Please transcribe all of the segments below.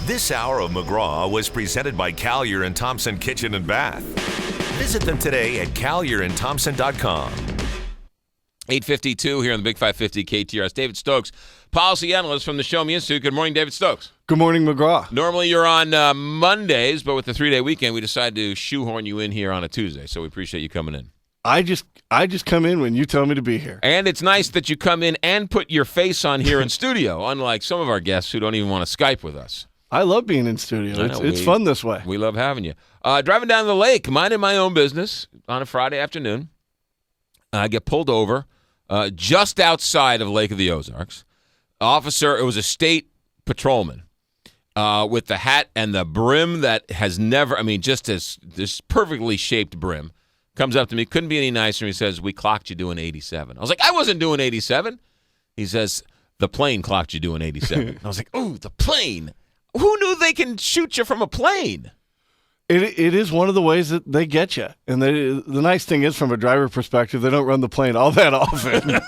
This hour of McGraw was presented by Collier and Thompson Kitchen and Bath. Visit them today at collierandthompson.com. 8:52 here on the Big 550 KTRS. David Stokes, policy analyst from the Show Me Institute. Good morning, David Stokes. Good morning, McGraw. Normally you're on Mondays, but with the 3-day weekend, we decided to shoehorn you in here on a Tuesday, so we appreciate you coming in. I just come in when you tell me to be here. And it's nice that you come in and put your face on here in studio, unlike some of our guests who don't even want to Skype with us. I love being in studio. It's fun this way. We love having you. Driving down the lake, minding my own business on a Friday afternoon. I get pulled over just outside of Lake of the Ozarks. Officer, it was a state patrolman with the hat and the brim that has never, just this perfectly shaped brim, comes up to me, couldn't be any nicer. He says, "We clocked you doing 87. I was like, "I wasn't doing 87. He says, "The plane clocked you doing 87. I was like, "Ooh, the plane. Who knew they can shoot you from a plane?" It is one of the ways that they get you. And the nice thing is, from a driver perspective, they don't run the plane all that often.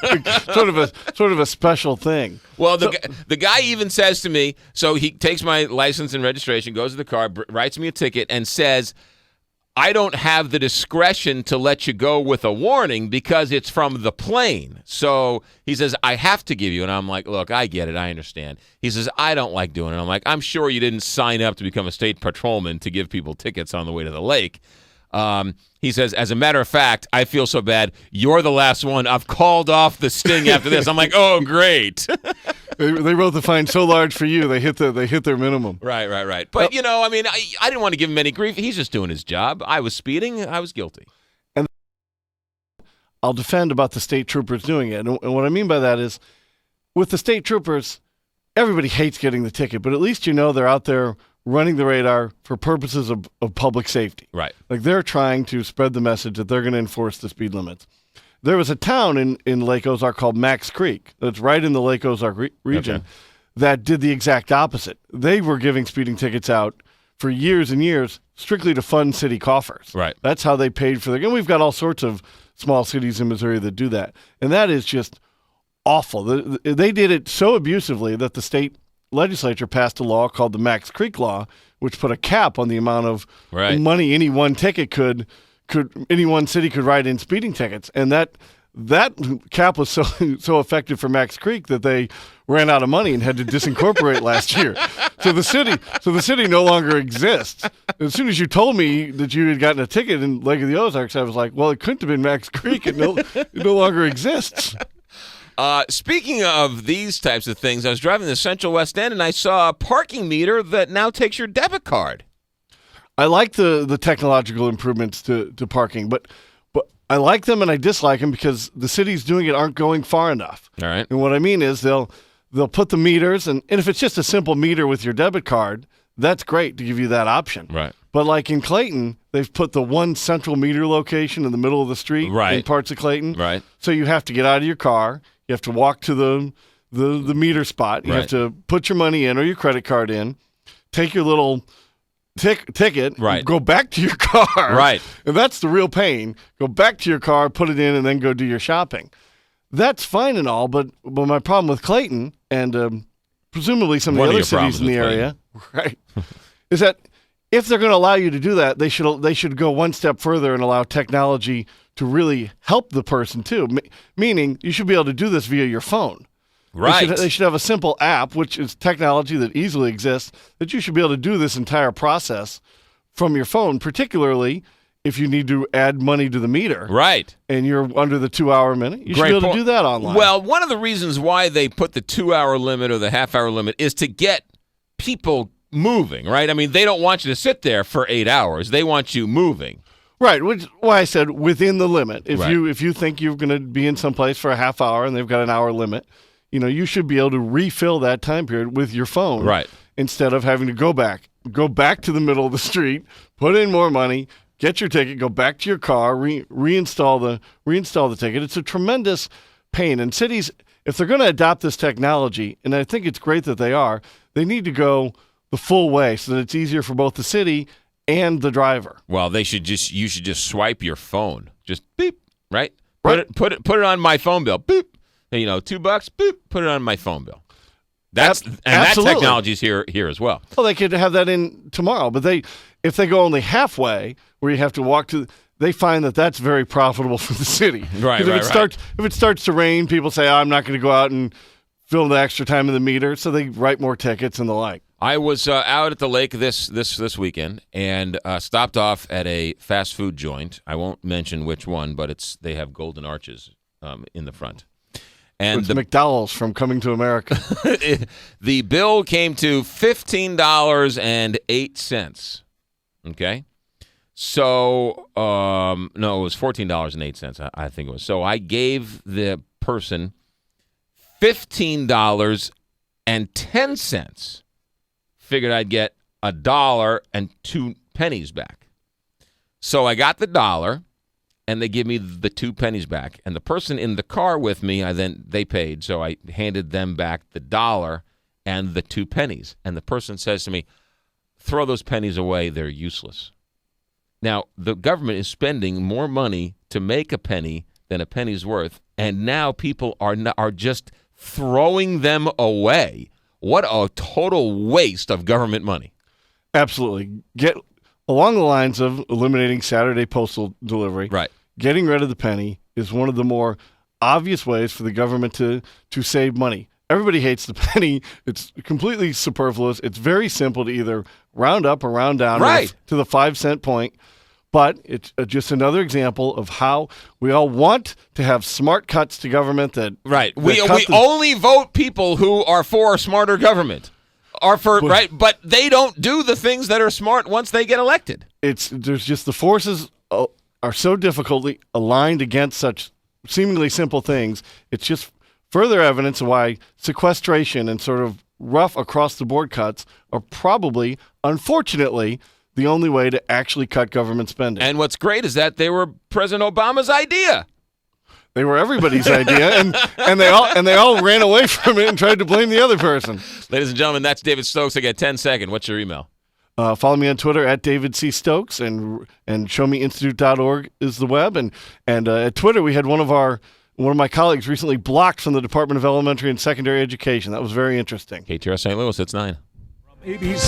sort of a special thing. Well, the guy even says to me, so he takes my license and registration, goes to the car, writes me a ticket, and says, "I don't have the discretion to let you go with a warning because it's from the plane." So he says, "I have to give you." And I'm like, "Look, I get it. I understand." He says, "I don't like doing it." I'm like, "I'm sure you didn't sign up to become a state patrolman to give people tickets on the way to the lake." He says, "As a matter of fact, I feel so bad. You're the last one. I've called off the sting after this." I'm like, "Oh, great." They wrote the fine so large for you, they hit their minimum. Right. But, I didn't want to give him any grief. He's just doing his job. I was speeding. I was guilty. And I'll defend about the state troopers doing it. And what I mean by that is, with the state troopers, everybody hates getting the ticket, but at least they're out there running the radar for purposes of public safety. Right. Like, they're trying to spread the message that they're going to enforce the speed limits. There was a town in Lake Ozark called Max Creek that's right in the Lake Ozark region that did the exact opposite. They were giving speeding tickets out for years and years strictly to fund city coffers. Right. That's how they paid for and we've got all sorts of small cities in Missouri that do that. And that is just awful. They did it so abusively that the state legislature passed a law called the Max Creek Law, which put a cap on the amount of money any one ticket any one city could write in speeding tickets. And that cap was so effective for Max Creek that they ran out of money and had to disincorporate last year. So the city no longer exists. As soon as you told me that you had gotten a ticket in Lake of the Ozarks, I was like, well, it couldn't have been Max Creek. It no longer exists. Speaking of these types of things, I was driving the Central West End and I saw a parking meter that now takes your debit card. I like the technological improvements to parking, but I like them and I dislike them because the cities doing it aren't going far enough. All right. And what I mean is they'll put the meters, and if it's just a simple meter with your debit card, that's great to give you that option. Right. But like in Clayton, they've put the one central meter location in the middle of the street in parts of Clayton. Right. So you have to get out of your car. You have to walk to the meter spot. You have to put your money in or your credit card in, take your little ticket, go back to your car. Right. And that's the real pain. Go back to your car, put it in, and then go do your shopping. That's fine and all, but my problem with Clayton and presumably some of the other cities in the area, is that if they're going to allow you to do that, they should go one step further and allow technology to really help the person too. Meaning, you should be able to do this via your phone. Right. They should have a simple app, which is technology that easily exists, that you should be able to do this entire process from your phone, particularly if you need to add money to the meter. Right. And you're under the 2-hour limit. You should be able to do that online. Well, one of the reasons why they put the 2-hour limit or the half-hour limit is to get people moving, right? They don't want you to sit there for 8 hours. They want you moving. Right, which is why I said within the limit. If you think you're going to be in some place for a half hour and they've got an hour limit, you should be able to refill that time period with your phone. Right. Instead of having to go back to the middle of the street, put in more money, get your ticket, go back to your car, reinstall the ticket. It's a tremendous pain. And cities, if they're going to adopt this technology, and I think it's great that they need to go the full way so that it's easier for both the city and the driver. Well, you should just swipe your phone. Just beep, right? Put it on my phone bill. Beep. $2, boop, put it on my phone bill. That Absolutely. technology's here as well. Well, they could have that in tomorrow, but if they go only halfway, where you have to walk to, they find that that's very profitable for the city. Right, If it starts to rain, people say, I'm not going to go out and fill the extra time in the meter, so they write more tickets and the like. I was out at the lake this weekend and stopped off at a fast food joint. I won't mention which one, but they have golden arches in the front. And it's McDowell's from Coming to America. The bill came to $15.08. Okay? So, no, it was $14.08, I think it was. So I gave the person $15.10. Figured I'd get $1.02 back. So I got the $1, and they give me the 2 pennies back. And the person in the car with me, they paid, so I handed them back the $1 and the 2 pennies. And the person says to me, "Throw those pennies away; they're useless." Now the government is spending more money to make a penny than a penny's worth, and now people are just throwing them away. What a total waste of government money. Absolutely. Get along the lines of eliminating Saturday postal delivery. Right. Getting rid of the penny is one of the more obvious ways for the government to save money. Everybody hates the penny. It's completely superfluous. It's very simple to either round up or round down to the 5-cent point. But it's just another example of how we all want to have smart cuts to government that we only vote people who are for smarter government, but they don't do the things that are smart once they get elected. There's just the forces are so difficultly aligned against such seemingly simple things. It's just further evidence of why sequestration and sort of rough across the board cuts are probably, unfortunately, the only way to actually cut government spending. And what's great is that they were President Obama's idea. They were everybody's idea, and they all ran away from it and tried to blame the other person. Ladies and gentlemen, that's David Stokes. I got 10 seconds. What's your email? Follow me on Twitter at David C. Stokes, and showmeinstitute.org is the web. And at Twitter, we had one of my colleagues recently blocked from the Department of Elementary and Secondary Education. That was very interesting. KTR St. Louis, it's 9. ABC.